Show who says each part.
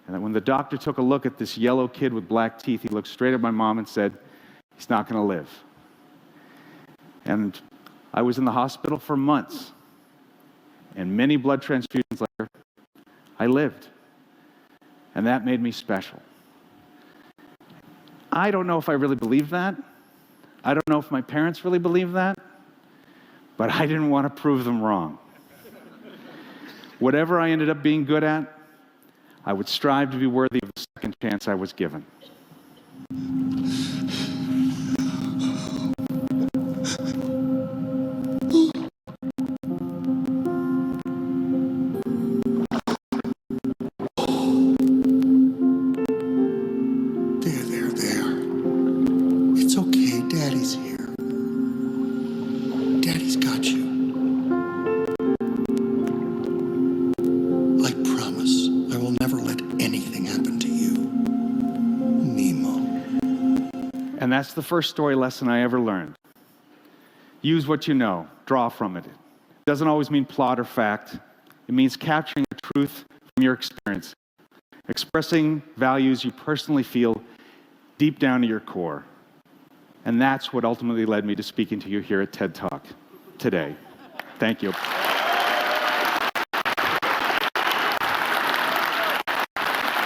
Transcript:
Speaker 1: And that when the doctor took a look at this yellow kid with black teeth, he looked straight at my mom and said, "He's not going to live." And I was in the hospital for months. And many blood transfusions later, I lived. And that made me special. I don't know if I really believe that. I don't know if my parents really believe that. But I didn't want to prove them wrong. Whatever I ended up being good at, I would strive to be worthy of the second chance I was given.
Speaker 2: There. It's okay, Daddy's here. Daddy's got you. I promise I will never let anything happen to you. Nemo.
Speaker 1: And that's the first story lesson I ever learned. Use what you know, draw from it. It doesn't always mean plot or fact. It means capturing the truth from your experience, expressing values you personally feel deep down to your core. And that's what ultimately led me to speaking to you here at TED Talk today. Thank you.